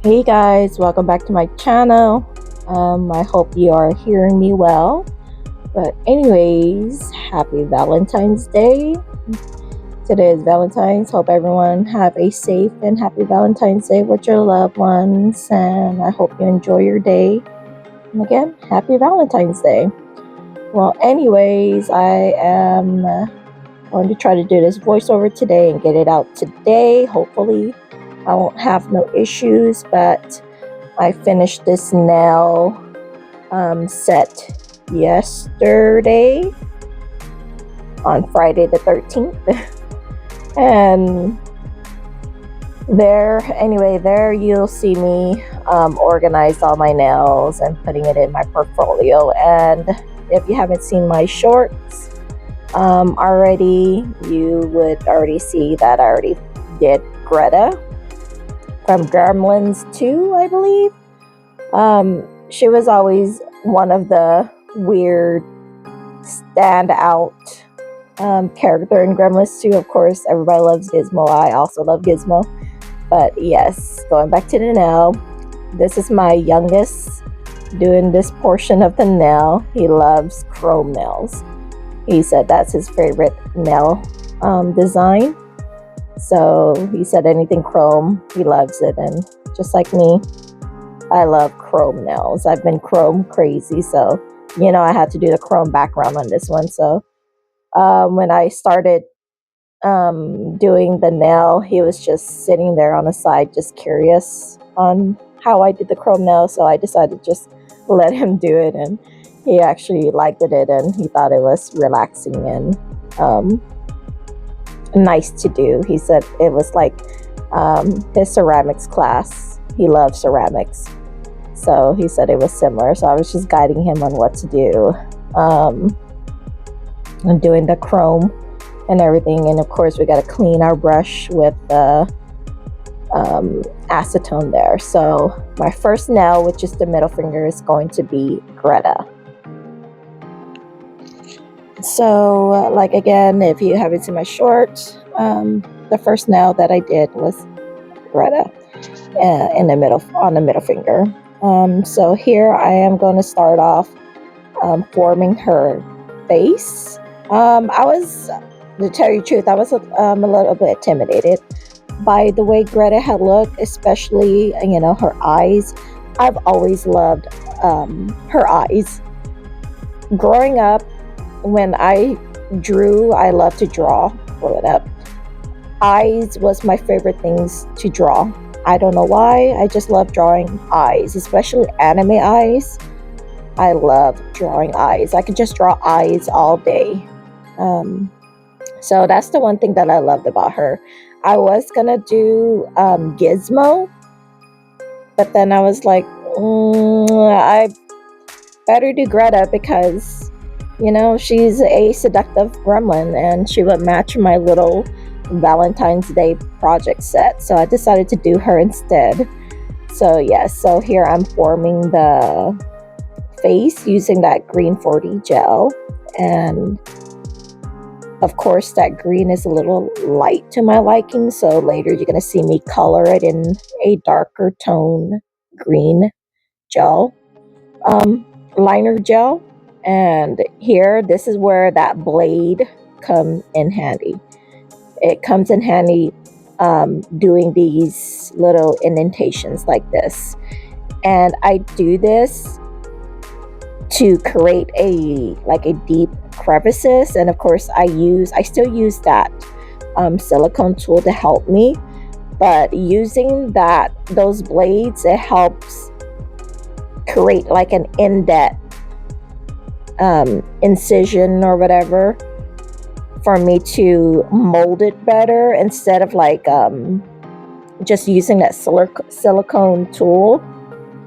Hey guys, welcome back to my channel. I hope you are hearing me well. But anyways, happy Valentine's Day. Today is Valentine's. Hope everyone have a safe and happy Valentine's Day with your loved ones, and I hope you enjoy your day. And again, happy Valentine's Day. Well, anyways, I am going to try to do this voiceover today and get it out today. Hopefully, I won't have no issues, but I finished this nail set yesterday on Friday the 13th. And there you'll see me organize all my nails and putting it in my portfolio. And if you haven't seen my shorts already, you would already see that I already did Greta from Gremlins 2, I believe. She was always one of the weird standout character in Gremlins 2. Of course, everybody loves Gizmo. I also love Gizmo. But yes, going back to the nail, this is my youngest doing this portion of the nail. He loves chrome nails. He said that's his favorite nail design. So he said anything chrome, he loves it. And just like me, I love chrome nails. I've been chrome crazy, so I had to do the chrome background on this one. So when I started doing the nail, he was just sitting there on the side, just curious on how I did the chrome nail. So I decided to just let him do it, and he actually liked it, and he thought it was relaxing and nice to do. He said it was like his ceramics class. He loves ceramics. So he said it was similar. So I was just guiding him on what to do. And doing the chrome and everything. And of course, we got to clean our brush with the acetone there. So my first nail, which is the middle finger, is going to be Greta. So, like again, if you haven't seen my short, the first nail that I did was Greta in the middle, on the middle finger. So here I am going to start off forming her face. To tell you the truth, I was a little bit intimidated by the way Greta had looked, especially her eyes. I've always loved her eyes. Growing up, when I drew, I loved to draw. Growing up, eyes was my favorite things to draw. I don't know why. I just love drawing eyes, especially anime eyes. I love drawing eyes. I could just draw eyes all day. So that's the one thing that I loved about her. I was gonna do Gizmo, but then I was like, I better do Greta because she's a seductive gremlin and she would match my little Valentine's Day project set. So I decided to do her instead. So yes, so here I'm forming the face using that green 40 gel, and of course that green is a little light to my liking, so later you're going to see me color it in a darker tone green gel, liner gel. And here, this is where that blade comes in handy. It comes in handy doing these little indentations like this, and I do this to create a deep crevices. And of course I still use that silicone tool to help me, but using those blades, it helps create like an indent incision or whatever for me to mold it better, instead of just using that silicone tool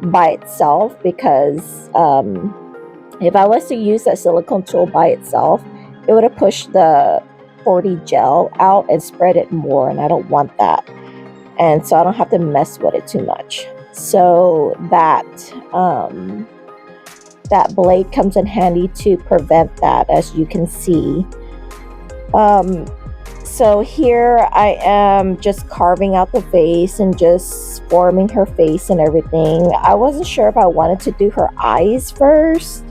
by itself. Because if I was to use that silicone tool by itself, it would have pushed the 40 gel out and spread it more, and I don't want that. And so I don't have to mess with it too much. So that blade comes in handy to prevent that, as you can see. So here I am just carving out the face and just forming her face and everything. I wasn't sure if I wanted to do her eyes first.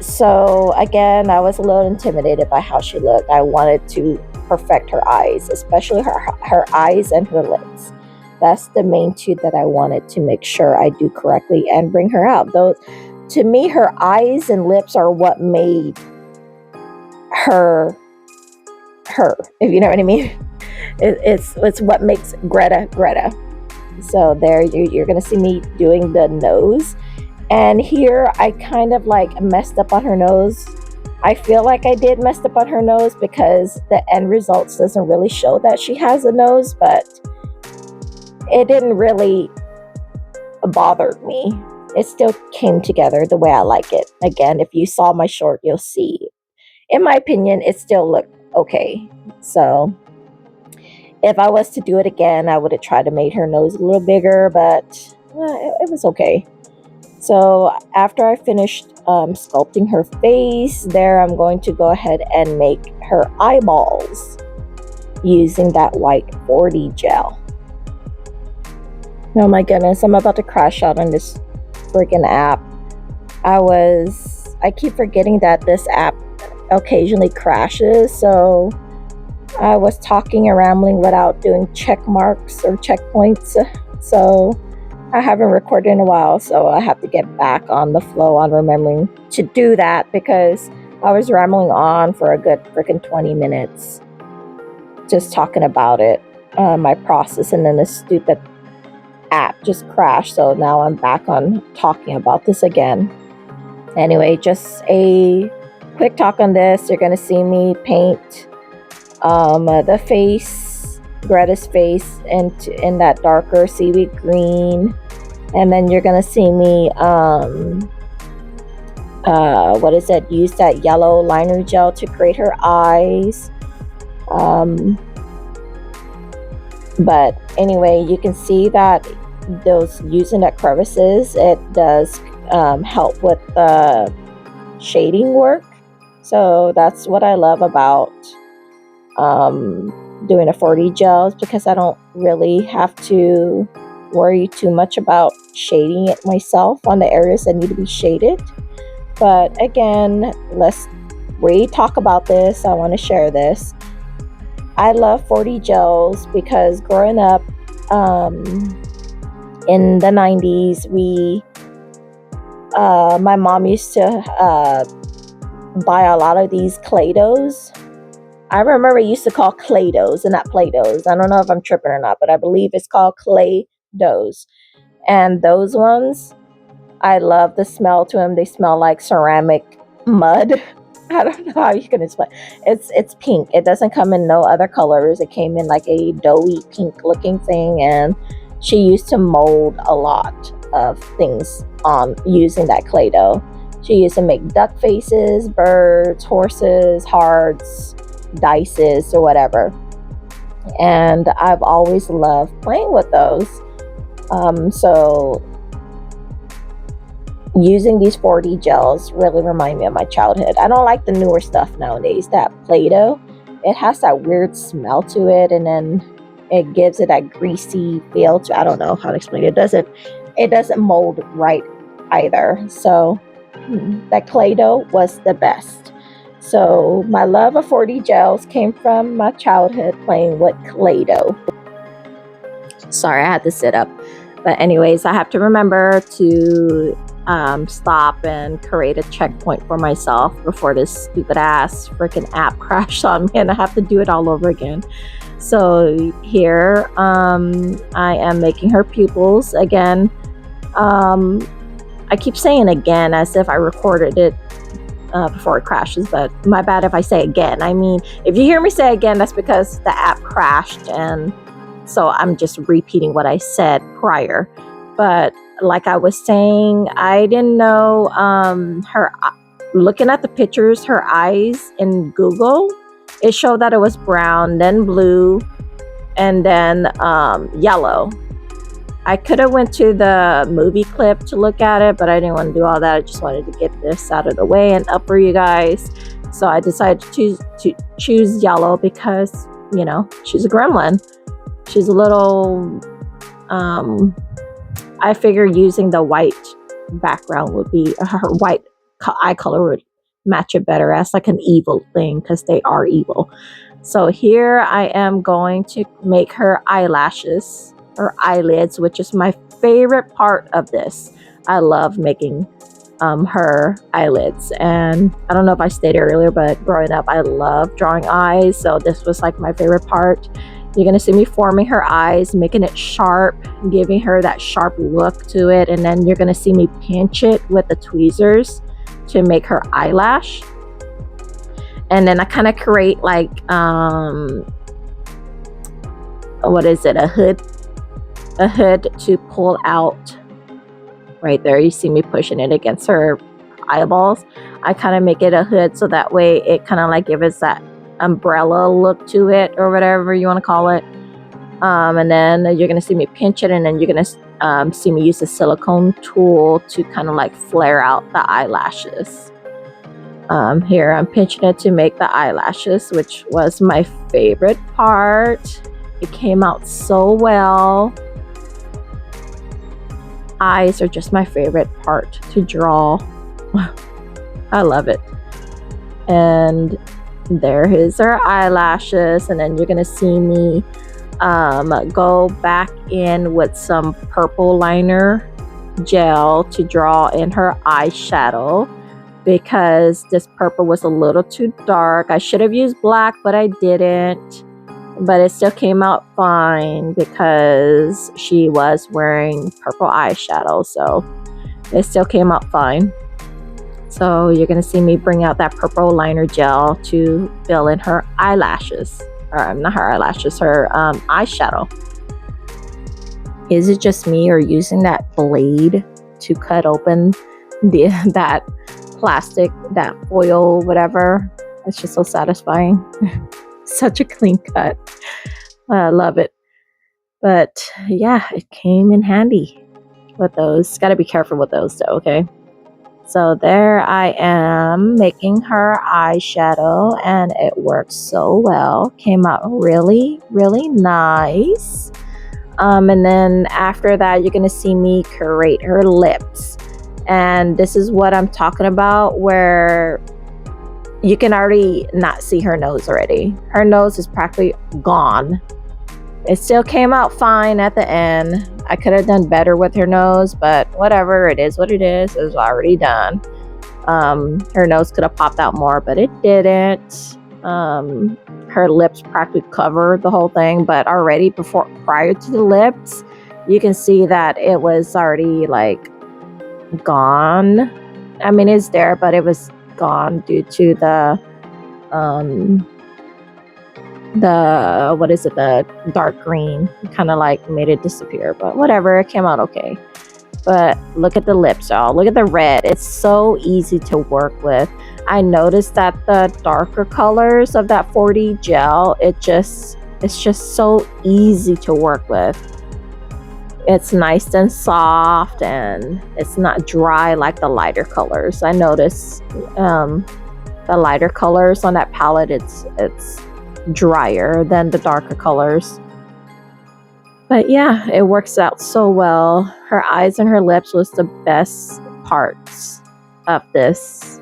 So again, I was a little intimidated by how she looked. I wanted to perfect her eyes, especially her eyes and her lips. That's the main two that I wanted to make sure I do correctly and bring her out. Those, to me, her eyes and lips are what made her, if you know what I mean. It's what makes Greta Greta. So there you're gonna see me doing the nose. And here I kind of like messed up on her nose. I feel like I did messed up on her nose because the end results doesn't really show that she has a nose, but it didn't really bother me. It still came together the way I like it. Again, if you saw my short, you'll see. In my opinion, it still looked okay. So if I was to do it again, I would have tried to make her nose a little bigger, but it was okay. So after I finished sculpting her face, there I'm going to go ahead and make her eyeballs using that white 4D gel. Oh my goodness, I'm about to crash out on this freaking app. I keep forgetting that this app occasionally crashes, so I was talking and rambling without doing check marks or checkpoints. So I haven't recorded in a while, so I have to get back on the flow on remembering to do that because I was rambling on for a good freaking 20 minutes just talking about it, my process, and then the stupid app just crashed. So now I'm back on talking about this again. Anyway, just a quick talk on this. You're going to see me paint the face, Greta's face, in that darker seaweed green. And then you're going to see me, use that yellow liner gel to create her eyes. But anyway, you can see that those using that crevices, it does help with the shading work. So that's what I love about doing a 4D gels, because I don't really have to worry too much about shading it myself on the areas that need to be shaded. But again, we talk about this. I want to share this. I love 4D gels because growing up in the 90s, my mom used to buy a lot of these Play-Dohs. I remember it used to call Clay-Dohs and not Play-Dohs. I don't know if I'm tripping or not, but I believe it's called Clay-Dohs. And those ones, I love the smell to them. They smell like ceramic mud. I don't know how you can explain. It's pink. It doesn't come in no other colors. It came in like a doughy pink looking thing, and she used to mold a lot of things on using that Play-Doh. She used to make duck faces, birds, horses, hearts, dices, or whatever. And I've always loved playing with those. So using these 4D gels really remind me of my childhood. I don't like the newer stuff nowadays. That Play-Doh, it has that weird smell to it, and then it gives it that greasy feel to, I don't know how to explain it. It doesn't mold right either. So that Play-Doh was the best. So my love of 4D gels came from my childhood playing with Play-Doh. Sorry, I had to sit up. But anyways, I have to remember to stop and create a checkpoint for myself before this stupid ass freaking app crashed on me and I have to do it all over again. So here I am making her pupils again. I keep saying again as if I recorded it before it crashes, but my bad if I say again. I mean, if you hear me say again, that's because the app crashed, and so I'm just repeating what I said prior. But like I was saying, I didn't know looking at the pictures, her eyes in Google, it showed that it was brown, then blue, and then yellow. I could have went to the movie clip to look at it, but I didn't want to do all that. I just wanted to get this out of the way and up for you guys. So I decided to choose yellow because, you know, she's a gremlin. She's a little, I figure using the white background would be, her white eye color would match it better as like an evil thing, because they are evil. So here I am going to make her eyelashes or eyelids, which is my favorite part of this. I love making her eyelids, and I don't know if I stated earlier, but growing up I love drawing eyes, so this was like my favorite part. You're gonna see me forming her eyes, making it sharp, giving her that sharp look to it, and then you're gonna see me pinch it with the tweezers to make her eyelash. And then I kind of create like what is it, a hood to pull out. Right there, you see me pushing it against her eyeballs. I kind of make it a hood so that way it kind of like gives that umbrella look to it, or whatever you want to call it. And then you're gonna see me pinch it, and then you're gonna see me use a silicone tool to kind of like flare out the eyelashes. Here I'm pinching it to make the eyelashes, which was my favorite part. It came out so well. Eyes are just my favorite part to draw. I love it. And there is our eyelashes, and then you're gonna see me go back in with some purple liner gel to draw in her eyeshadow, because this purple was a little too dark. I should have used black, but I didn't. But it still came out fine because she was wearing purple eyeshadow, so it still came out fine. So you're gonna see me bring out that purple liner gel to fill in her eyelashes, or not her eyelashes, her eyeshadow. Is it just me, or using that blade to cut open that plastic, that foil, whatever? It's just so satisfying. Such a clean cut. I love it. But yeah, it came in handy with those. Got to be careful with those though, okay? So there I am making her eyeshadow, and it worked so well. Came out really, really nice. And then after that, you're going to see me create her lips. And this is what I'm talking about, where you can already not see her nose already. Her nose is practically gone. It still came out fine at the end. I could have done better with her nose, but whatever, it is what it is. It was already done. Her nose could have popped out more, but it didn't. Her lips practically covered the whole thing, but already prior to the lips, you can see that it was already like gone. I mean, it's there, but it was gone due to the what is it, the dark green kind of like made it disappear, but whatever, it came out okay. But look at the lips, y'all. Look at the red. It's so easy to work with. I noticed that the darker colors of that 4D gel, it's just so easy to work with. It's nice and soft, and it's not dry like the lighter colors. I noticed the lighter colors on that palette, it's drier than the darker colors. But yeah, it works out so well. Her eyes and her lips was the best parts of this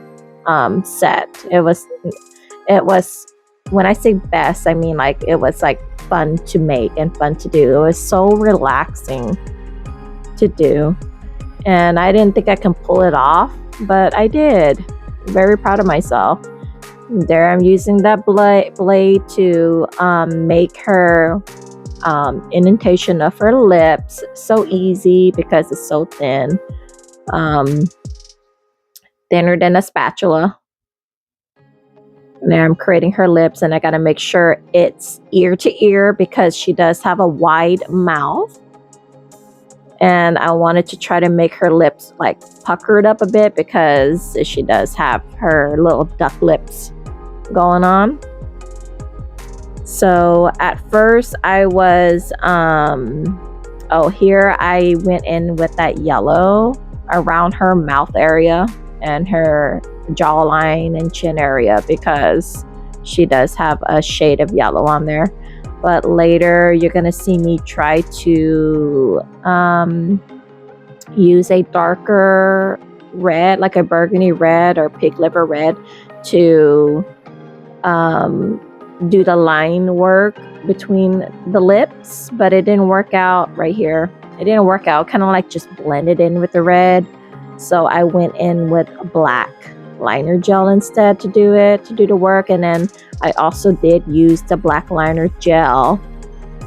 set. It was, when I say best, I mean like it was like fun to make and fun to do. It was so relaxing to do, and I didn't think I can pull it off, but I did. Very proud of myself. There I'm using that blade to make her indentation of her lips. So easy because it's so thin, thinner than a spatula. And there I'm creating her lips, and I got to make sure it's ear to ear because she does have a wide mouth, and I wanted to try to make her lips like puckered up a bit because she does have her little duck lips going on. So at first I was here I went in with that yellow around her mouth area and her jawline and chin area, because she does have a shade of yellow on there. But later you're gonna see me try to use a darker red, like a burgundy red or pig liver red, to do the line work between the lips, but it didn't work out right here. It didn't work out, kind of like just blended in with the red. So I went in with black liner gel instead to do the work. And then I also did use the black liner gel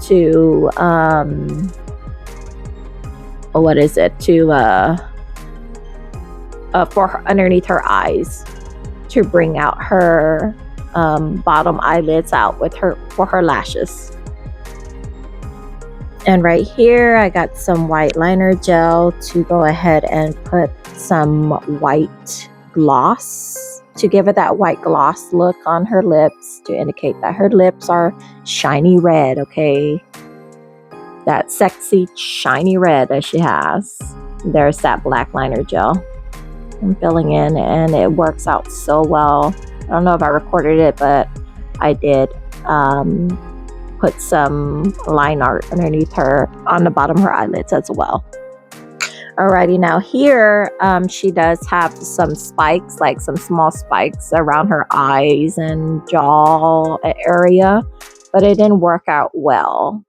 to what is it, to for her, underneath her eyes, to bring out her bottom eyelids out with her, for her lashes. And right here I got some white liner gel to go ahead and put some white gloss to give it that white gloss look on her lips, to indicate that her lips are shiny red. Okay, that sexy shiny red that she has. There's that black liner gel I'm filling in, and it works out so well. I don't know if I recorded it, but I did put some line art underneath her, on the bottom of her eyelids as well. Alrighty, now here she does have some spikes, like some small spikes around her eyes and jaw area, but it didn't work out well.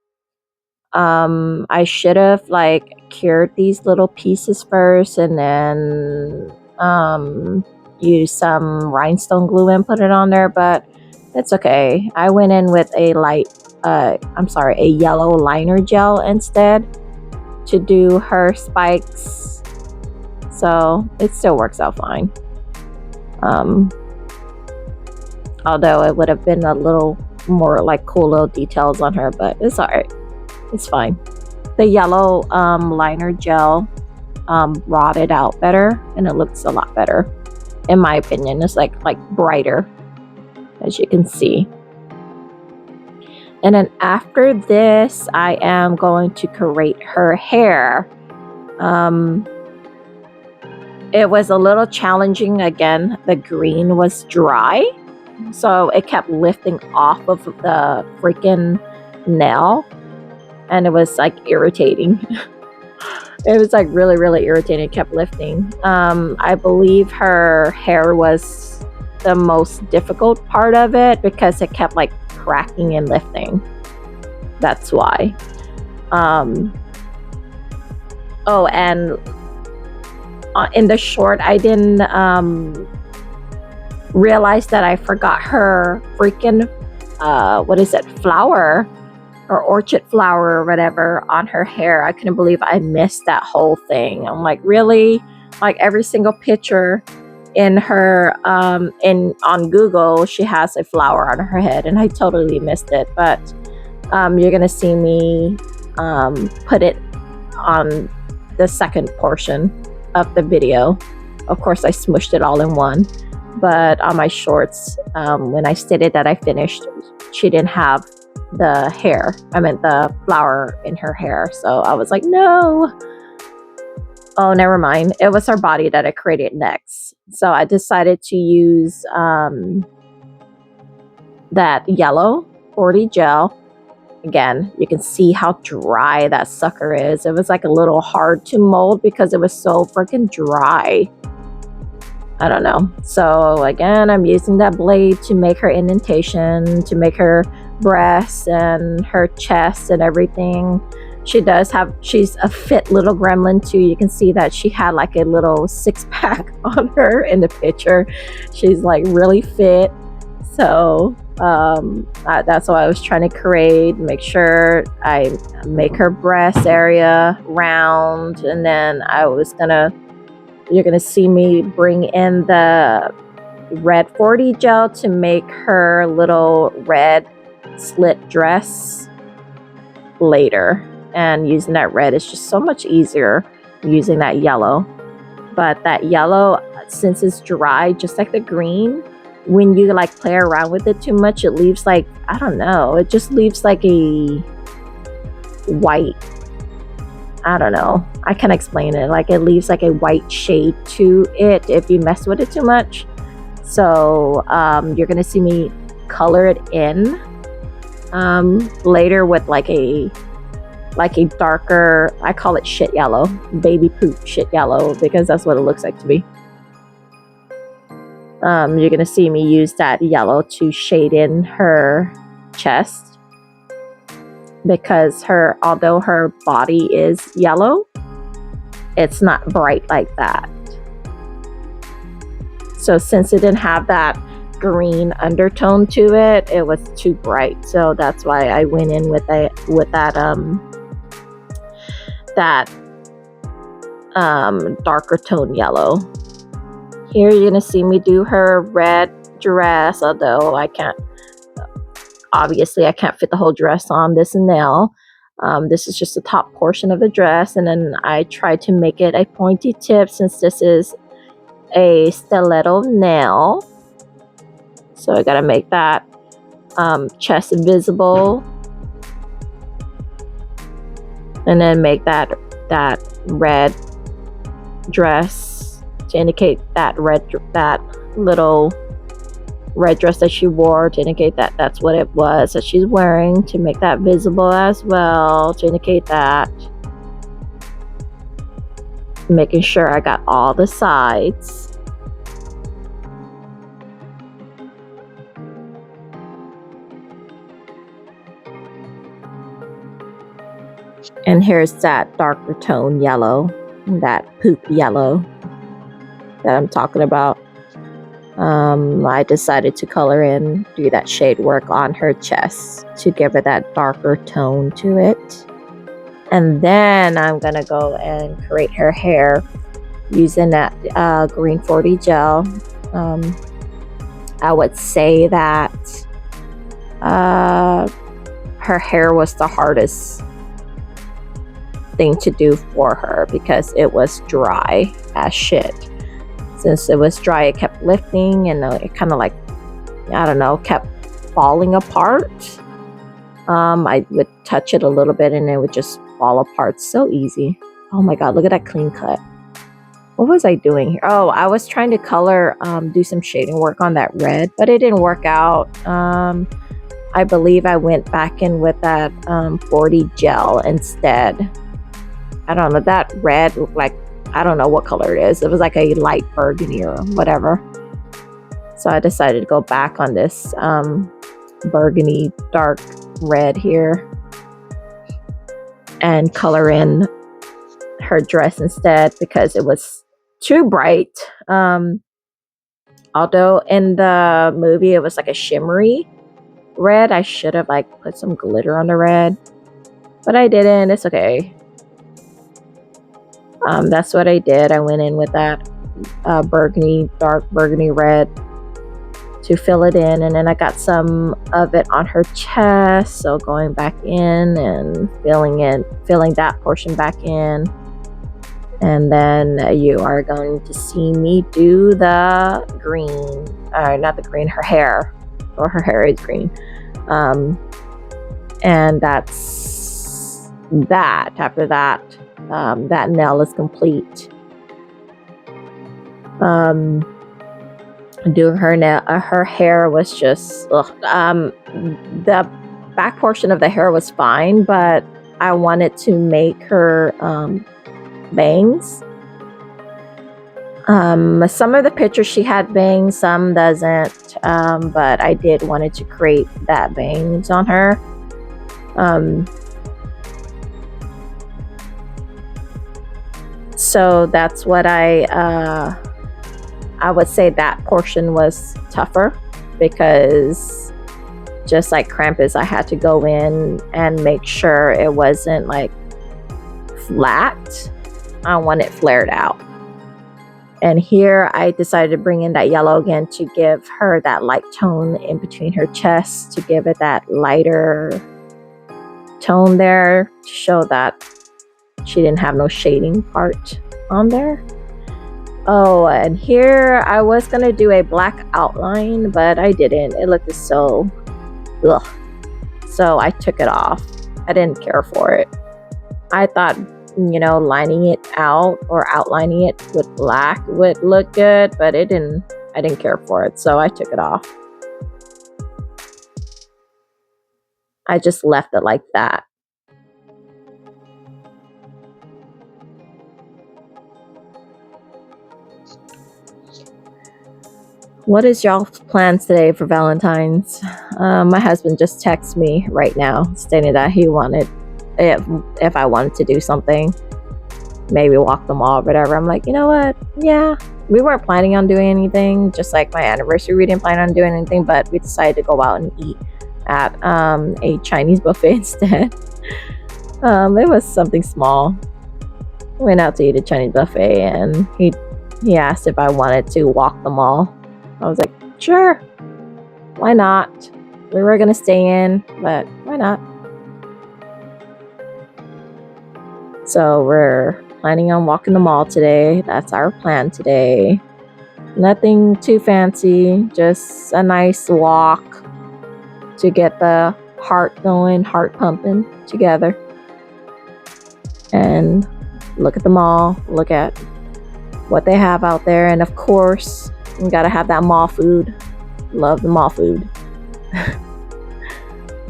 I should have like cured these little pieces first, and then use some rhinestone glue and put it on there, but it's okay. I went in with a a yellow liner gel instead to do her spikes, so it still works out fine. Although it would have been a little more like cool little details on her, but it's all right. It's fine. The yellow liner gel brought it out better, and it looks a lot better, in my opinion. It's like brighter, as you can see. And then after this, I am going to create her hair. It was a little challenging. Again, the green was dry, so it kept lifting off of the freaking nail, and it was like irritating. It was like really irritating. It kept lifting. I believe her hair was the most difficult part of it, because it kept like cracking and lifting. That's why. Oh, and in the short, I didn't realize that I forgot her freaking what is it, flower or orchid flower or whatever on her hair. I couldn't believe I missed that whole thing. I'm like, really? Like every single picture in her on Google, she has a flower on her head, and I totally missed it. But you're gonna see me put it on the second portion of the video. Of course, I smushed it all in one, but on my shorts, when I stated that I finished, she didn't have the hair, the flower in her hair. So I was like, no. Oh, never mind. It was her body that I created next. So I decided to use that yellow 40 gel. Again, you can see how dry that sucker is. It was like a little hard to mold because it was so freaking dry. I don't know. So again, I'm using that blade to make her indentation, to make her breasts and her chest and everything. She's a fit little gremlin too. You can see that she had like a little six-pack on her in the picture. She's like really fit. So that's what I was trying to create. Make sure I make her breast area round, and then you're gonna see me bring in the red 40 gel to make her little red slit dress later. And using that red is just so much easier using that yellow. But that yellow, since it's dry, just like the green, when you like play around with it too much, it leaves like, I don't know, it just leaves like a white, I don't know. I can't explain it. Like it leaves like a white shade to it if you mess with it too much. So you're gonna see me color it in later with like a darker, I call it shit yellow, baby poop shit yellow, because that's what it looks like to me. You're gonna see me use that yellow to shade in her chest, because although her body is yellow, it's not bright like that. So since it didn't have that green undertone to it, it was too bright. So that's why I went in with that darker tone yellow. Here you're gonna see me do her red dress, although obviously I can't fit the whole dress on this nail. This is just the top portion of the dress, and then I tried to make it a pointy tip since this is a stiletto nail. So I gotta make that chest visible, and then make that red dress to indicate that little red dress that she wore, to indicate that that's what it was that she's wearing, to make that visible as well, to indicate that. Making sure I got all the sides. And here's that darker tone yellow, that poop yellow that I'm talking about. I decided to color in, do that shade work on her chest to give her that darker tone to it. And then I'm gonna go and create her hair using that green 4D gel. I would say that her hair was the hardest thing to do for her, because it was dry as shit. Since it was dry, it kept lifting, and it kind of like, I don't know, kept falling apart. I would touch it a little bit and it would just fall apart so easy. Oh my god, look at that clean cut. What was I doing here? Oh, I was trying to color, do some shading work on that red, but it didn't work out. I believe I went back in with that 4D gel instead. I don't know, that red looked like, I don't know what color it is. It was like a light burgundy or whatever. So I decided to go back on this burgundy dark red here and color in her dress instead, because it was too bright. Although in the movie it was like a shimmery red, I should have like put some glitter on the red, but I didn't. It's okay. That's what I did. I went in with that burgundy, dark burgundy red to fill it in, and then I got some of it on her chest, so going back in and filling that portion back in. And then you are going to see me do the green, not the green, her hair, or her hair is green. And that's that. After that, that nail is complete. Doing her nail, her hair was just, the back portion of the hair was fine, but I wanted to make her bangs. Some of the pictures she had bangs, some doesn't, but I did wanted to create that bangs on her. So that's what I would say that portion was tougher, because just like Krampus, I had to go in and make sure it wasn't like flat. I want it flared out. And here I decided to bring in that yellow again to give her that light tone in between her chest, to give it that lighter tone there, to show that she didn't have no shading part on there. Oh, and here I was gonna do a black outline, but I didn't. It looked so ugh. So I took it off. I didn't care for it. I thought lining it out or outlining it with black would look good, but I didn't care for it, so I took it off. I just left it like that. What is y'all's plans today for Valentine's? My husband just texted me right now stating that he wanted, if I wanted to do something, maybe walk the mall or whatever. I'm like, you know what? Yeah, we weren't planning on doing anything. Just like my anniversary, we didn't plan on doing anything, but we decided to go out and eat at a Chinese buffet instead. It was something small. We went out to eat at a Chinese buffet, and he asked if I wanted to walk the mall. I was like, sure, why not? We were gonna stay in, but why not? So we're planning on walking the mall today. That's our plan today. Nothing too fancy, just a nice walk to get the heart going, heart pumping together. And look at the mall, look at what they have out there, and of course, you gotta have that mall food. Love the mall food.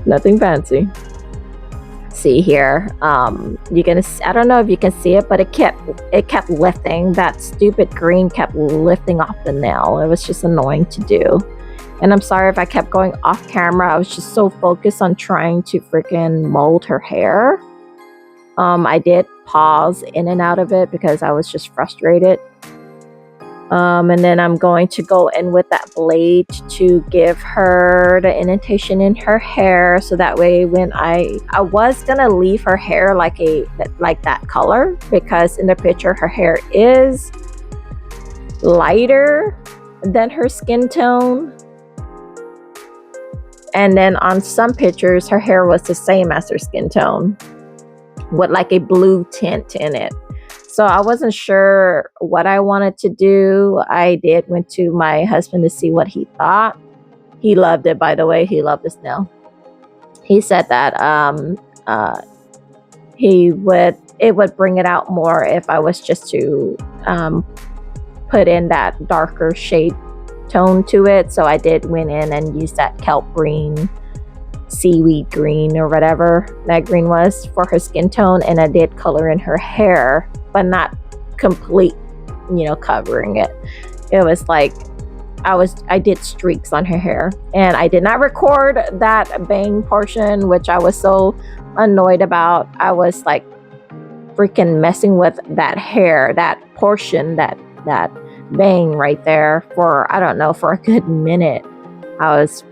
Nothing fancy. See here, you're gonna. I don't know if you can see it, but it kept lifting. That stupid green kept lifting off the nail. It was just annoying to do. And I'm sorry if I kept going off camera. I was just so focused on trying to freaking mold her hair. I did pause in and out of it because I was just frustrated. And then I'm going to go in with that blade to give her the indentation in her hair, so that way when I was gonna leave her hair like that color, because in the picture her hair is lighter than her skin tone, and then on some pictures her hair was the same as her skin tone with like a blue tint in it. So I wasn't sure what I wanted to do. I went to my husband to see what he thought. He loved it, by the way. He loved this nail. He said that it would bring it out more if I was just to put in that darker shade tone to it. So I did went in and use that kelp green, seaweed green, or whatever that green was for her skin tone, and I did color in her hair, but not complete, covering it. It was like I did streaks on her hair, and I did not record that bang portion, which I was so annoyed about. I was like freaking messing with that hair, that portion, that bang right there for, I don't know, for a good minute. I was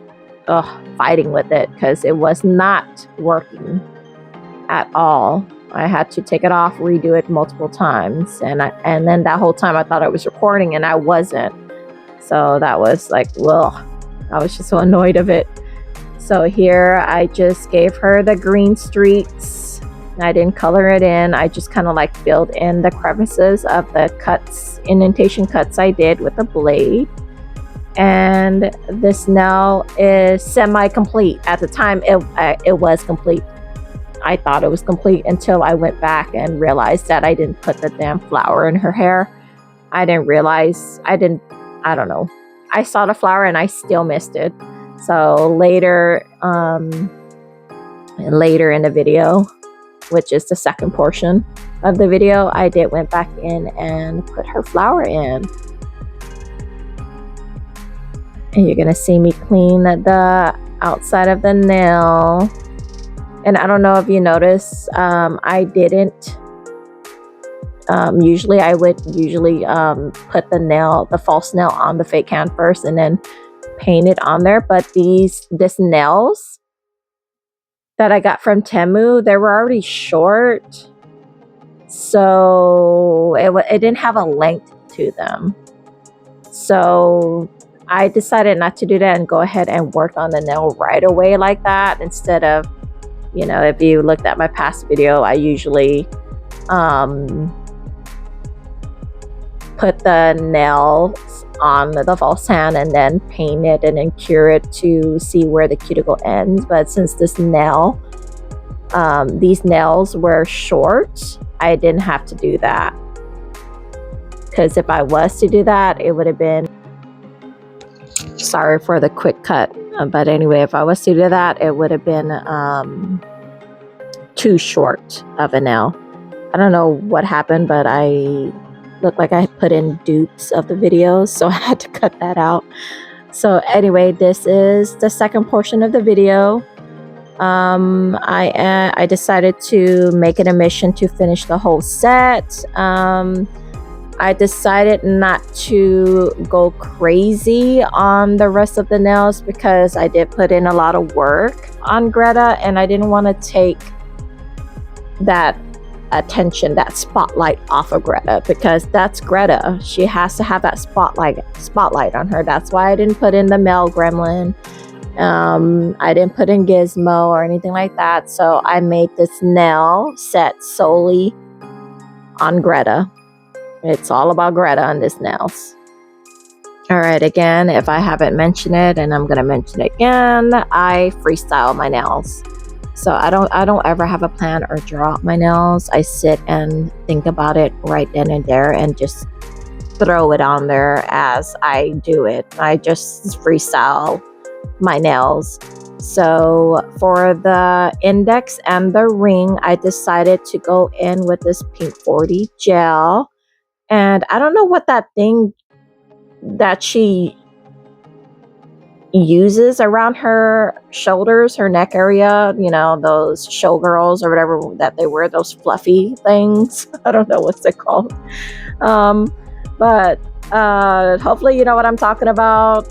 fighting with it because it was not working at all. I had to take it off, redo it multiple times, and then that whole time I thought I was recording and I wasn't. So that was like, well, I was just so annoyed of it. So here I just gave her the green streaks. I didn't color it in. I just kind of like filled in the crevices of the cuts, indentation cuts I did with the blade. And this nail is semi-complete. At the time, it was complete. I thought it was complete until I went back and realized that I didn't put the damn flower in her hair. I didn't realize. I don't know. I saw the flower and I still missed it. So later in the video, which is the second portion of the video, I went back in and put her flower in. And you're gonna see me clean the outside of the nail. And I don't know if you notice, I didn't. Usually I would put the false nail on the fake hand first and then paint it on there. But these nails that I got from Temu, they were already short, so it didn't have a length to them. So I decided not to do that and go ahead and work on the nail right away like that, instead of, if you looked at my past video, I usually put the nails on the false hand and then paint it and then cure it to see where the cuticle ends. But since these nails were short, I didn't have to do that. Because if I was to do that, it would have been, sorry for the quick cut, but anyway, if I was to do that, it would have been too short of a nail. I don't know what happened, but I looked like I put in dupes of the videos, so I had to cut that out. So anyway, this is the second portion of the video. I decided to make it a mission to finish the whole set. I decided not to go crazy on the rest of the nails because I did put in a lot of work on Greta, and I didn't want to take that attention, that spotlight off of Greta, because that's Greta. She has to have that spotlight on her. That's why I didn't put in the male gremlin. I didn't put in Gizmo or anything like that. So I made this nail set solely on Greta. It's all about Greta on this nails. All right, again, if I haven't mentioned it, and I'm gonna mention it again, I freestyle my nails. So I don't ever have a plan or draw out my nails. I sit and think about it right then and there and just throw it on there as I do it. I just freestyle my nails. So for the index and the ring, I decided to go in with this pink 40 gel. And I don't know what that thing that she uses around her shoulders, her neck area, you know, those showgirls or whatever that they wear, those fluffy things. I don't know what's it called. But hopefully you know what I'm talking about.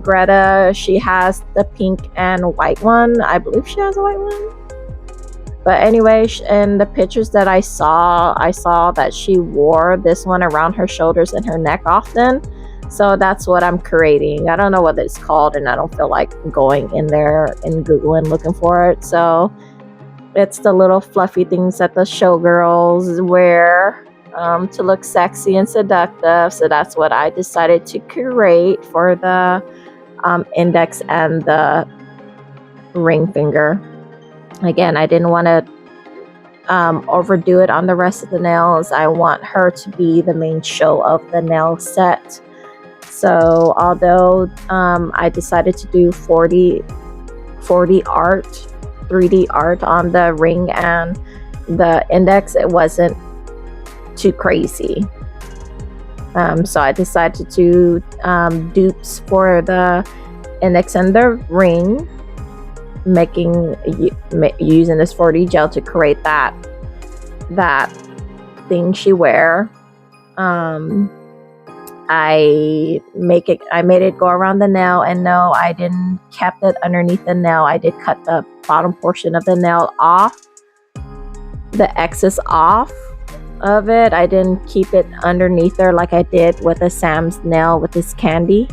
Greta, she has the pink and white one. I believe she has a white one. But anyway, in the pictures that I saw that she wore this one around her shoulders and her neck often. So that's what I'm creating. I don't know what it's called, and I don't feel like going in there and Googling looking for it. So it's the little fluffy things that the showgirls wear to look sexy and seductive. So that's what I decided to create for the index and the ring finger. Again, I didn't want to overdo it on the rest of the nails. I want her to be the main show of the nail set. So although I decided to do 40 art, 3D art on the ring and the index, it wasn't too crazy. So I decided to do dupes for the index and the ring, using this 4D gel to create that thing she wear. I made it go around the nail, and no, I didn't kept it underneath the nail. I did cut the bottom portion of the nail off, the excess off of it. I didn't keep it underneath there like I did with a Sam's nail with this candy.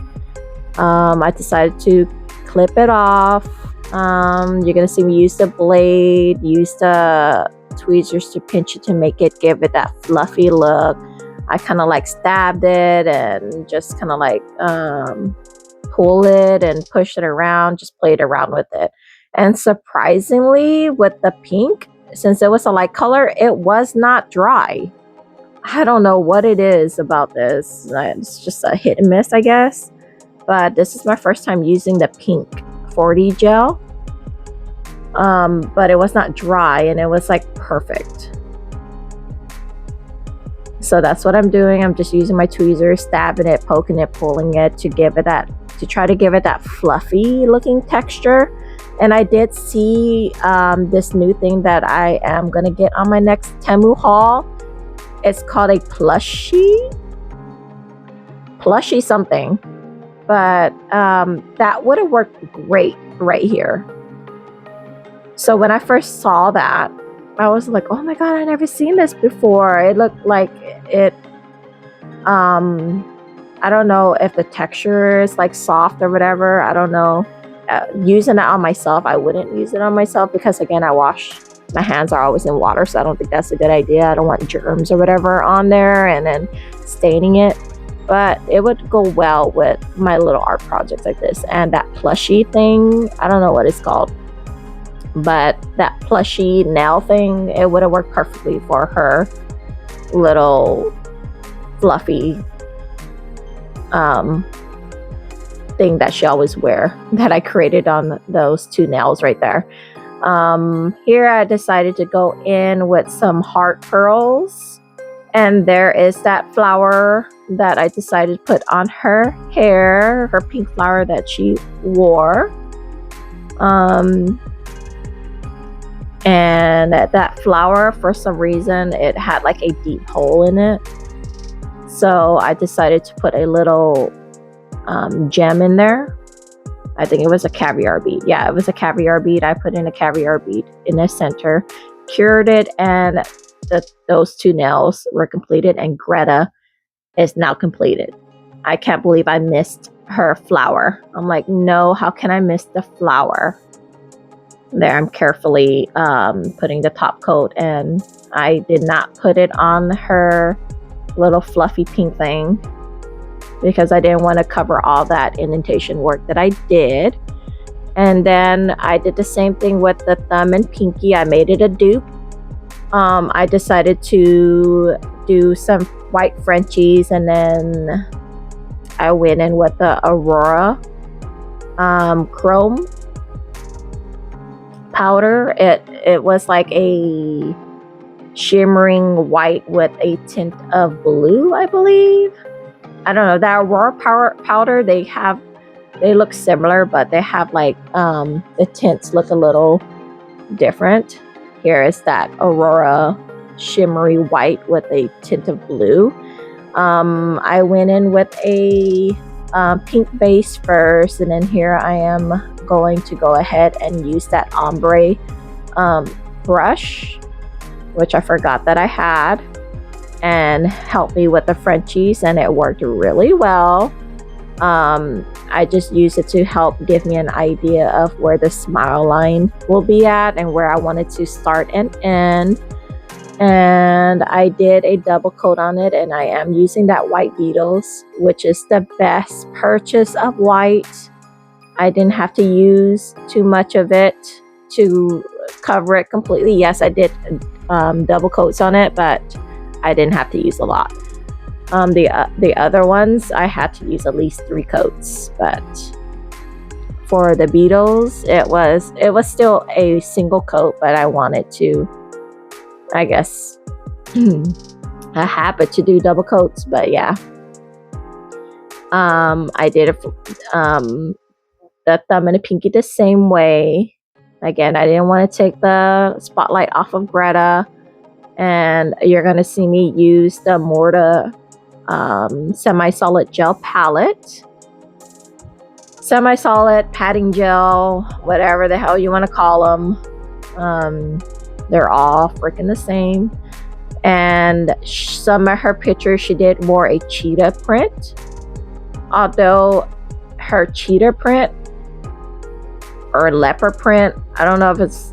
I decided to clip it off. You're gonna see me use the blade, use the tweezers to pinch it to make it give it that fluffy look. I kind of like stabbed it and just kind of like pull it and push it around, just played around with it. And surprisingly, with the pink, since it was a light color, it was not dry. I don't know what it is about this. It's just a hit and miss, I guess. But this is my first time using the pink 40 gel. But it was not dry, and it was like perfect. So that's what I'm doing. I'm just using my tweezers, stabbing it, poking it, pulling it to try to give it that fluffy looking texture. And I did see this new thing that I am gonna get on my next Temu haul. It's called a plushie something, but that would have worked great right here. So when I first saw that, I was like, oh my god, I never seen this before. It looked like it, I don't know if the texture is like soft or whatever. I don't know. Using it on myself, I wouldn't use it on myself because, again, my hands are always in water, so I don't think that's a good idea. I don't want germs or whatever on there and then staining it. But it would go well with my little art projects like this. And that plushie thing, I don't know what it's called. but that plushy nail thing, it would have worked perfectly for her little fluffy thing that she always wear that I created on those 2 nails right there. Here I decided to go in with some heart pearls, and there is that flower that I decided to put on her hair, her pink flower that she wore. And that flower, for some reason, it had like a deep hole in it. So I decided to put a little gem in there. I think it was a caviar bead. Yeah, it was a caviar bead. I put in a caviar bead in the center, cured it, and those 2 nails were completed, and Greta is now completed. I can't believe I missed her flower. I'm like, no, how can I miss the flower? There, I'm carefully putting the top coat, and I did not put it on her little fluffy pink thing because I didn't want to cover all that indentation work that I did. And then I did the same thing with the thumb and pinky. I made it a dupe. I decided to do some white Frenchies, and then I went in with the Aurora chrome powder. It was like a shimmering white with a tint of blue, I believe. I don't know, that Aurora powder, they look similar, but they have like the tints look a little different. Here is that Aurora shimmery white with a tint of blue. I went in with a pink base first, and then here I am going to go ahead and use that ombre brush, which I forgot that I had, and help me with the Frenchies, and it worked really well. I just used it to help give me an idea of where the smile line will be at and where I wanted to start and end. And I did a double coat on it, and I am using that white Beetles, which is the best purchase of white. I didn't have to use too much of it to cover it completely. Yes, I did double coats on it, but I didn't have to use a lot. The other ones, I had to use at least 3 coats, but for the Beetles, it was still a single coat, but I wanted to, I guess, a habit to do double coats. But yeah, I did the thumb and the pinky the same way. Again, I didn't want to take the spotlight off of Greta, and you're gonna see me use the Morta semi-solid gel palette, semi-solid padding gel, whatever the hell you want to call them. They're all freaking the same. And some of her pictures, she did more a cheetah print, although her cheetah print or leopard print, I don't know if it's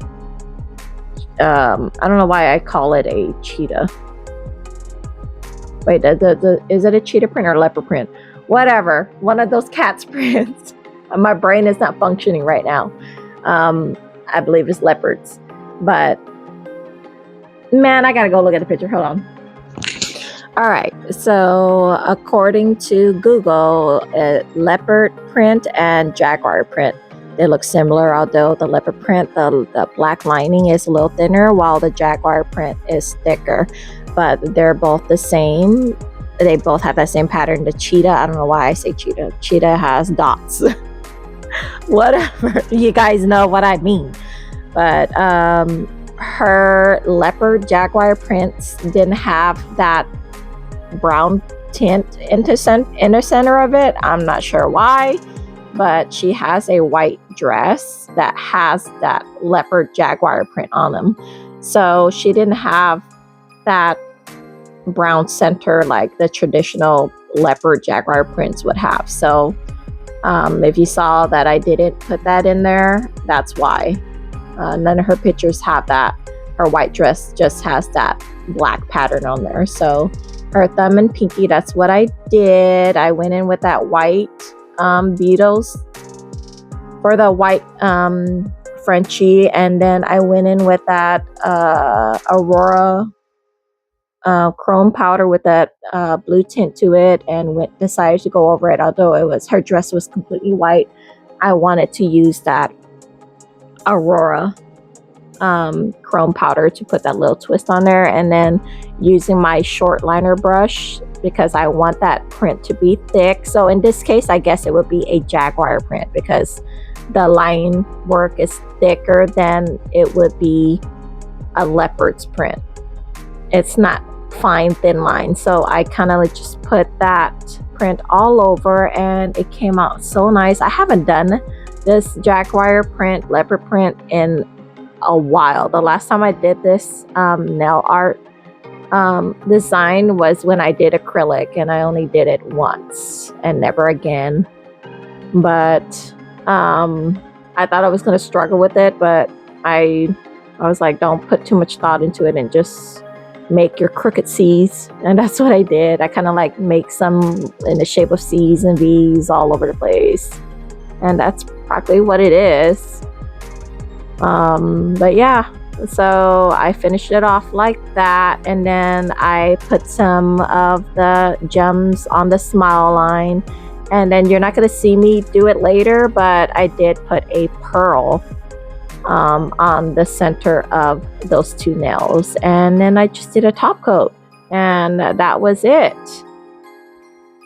I don't know why I call it a cheetah. Wait, is it a cheetah print or leopard print? Whatever, one of those cats prints. My brain is not functioning right now. I believe it's leopards, but man, I gotta go look at the picture. Hold on. All right, so according to Google, leopard print and jaguar print, they look similar, although the leopard print, the black lining is a little thinner, while the jaguar print is thicker. But they're both the same. They both have that same pattern. The cheetah, I don't know why I say cheetah. Cheetah has dots. Whatever. You guys know what I mean. But her leopard jaguar prints didn't have that brown tint in the center of it. I'm not sure why. But she has a white dress that has that leopard jaguar print on them. So she didn't have that brown center like the traditional leopard jaguar prints would have. So if you saw that I didn't put that in there, that's why. None of her pictures have that. Her white dress just has that black pattern on there. So her thumb and pinky, that's what I did. I went in with that white Beetles for the white Frenchie, and then I went in with that Aurora chrome powder with that blue tint to it, and decided to go over it. Although her dress was completely white, I wanted to use that Aurora chrome powder to put that little twist on there, and then using my short liner brush because I want that print to be thick. So in this case, I guess it would be a jaguar print because the line work is thicker than it would be a leopard's print. It's not fine thin line, so I kind of like just put that print all over, and it came out so nice. I haven't done this jaguar print, leopard print in a while. The last time I did this nail art design was when I did acrylic, and I only did it once and never again. But I thought I was going to struggle with it, but I was like, don't put too much thought into it and just make your crooked C's. And that's what I did. I kind of like make some in the shape of C's and V's all over the place, and that's practically what it is. But yeah, so I finished it off like that, and then I put some of the gems on the smile line, and then you're not going to see me do it later, but I did put a pearl on the center of those two nails, and then I just did a top coat, and that was it.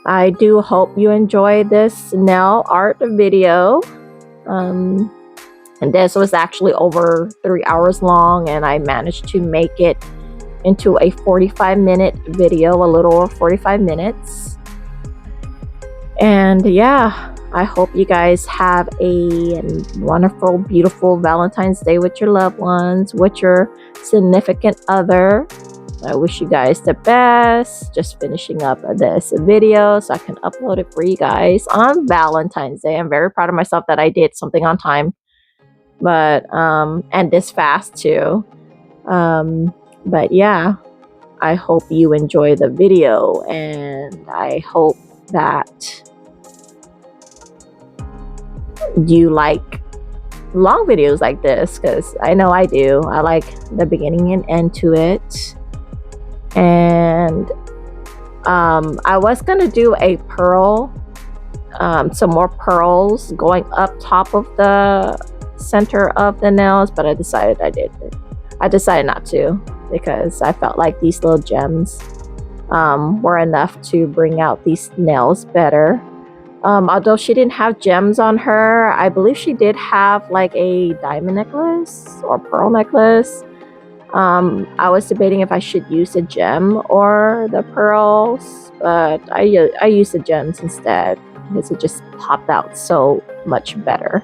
I do hope you enjoyed this nail art video. And this was actually over 3 hours long, and I managed to make it into a 45-minute video, a little over 45 minutes. And yeah, I hope you guys have a wonderful, beautiful Valentine's Day with your loved ones, with your significant other. I wish you guys the best. Just finishing up this video so I can upload it for you guys on Valentine's Day. I'm very proud of myself that I did something on time, but and this fast too. But yeah, I hope you enjoy the video, and I hope that you like long videos like this, because I know I do. I like the beginning and end to it. And I was gonna do a pearl, some more pearls going up top of the center of the nails, but I decided not to, because I felt like these little gems were enough to bring out these nails better. Although she didn't have gems on her, I believe she did have like a diamond necklace or pearl necklace. I was debating if I should use a gem or the pearls, but I used the gems instead because it just popped out so much better.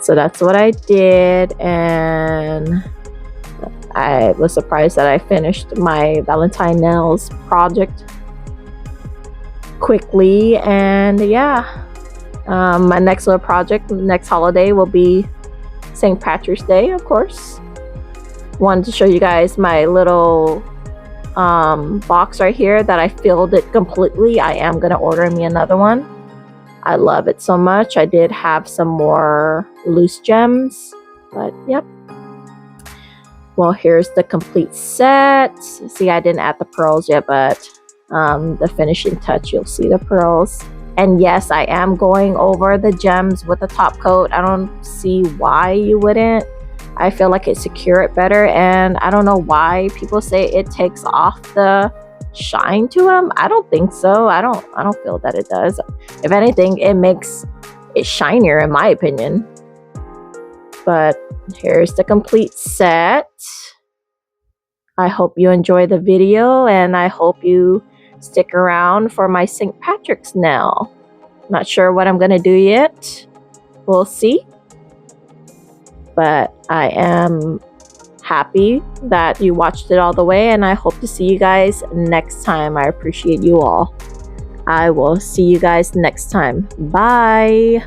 So that's what I did, and I was surprised that I finished my Valentine nails project quickly. And yeah, my next little project, next holiday, will be St. Patrick's Day, of course. Wanted to show you guys my little box right here that I filled it completely. I am gonna order me another one. I love it so much. I did have some more loose gems, but yep. Well, here's the complete set. See, I didn't add the pearls yet, but the finishing touch, you'll see the pearls. And yes, I am going over the gems with the top coat. I don't see why you wouldn't. I feel like it secure it better, and I don't know why people say it takes off the shine to them. I don't think so. I don't feel that it does. If anything, it makes it shinier in my opinion. But here's the complete set. I hope you enjoy the video, and I hope you stick around for my St. Patrick's nail. Not sure what I'm gonna do yet. We'll see. But I am happy that you watched it all the way, and I hope to see you guys next time. I appreciate you all. I will see you guys next time. Bye.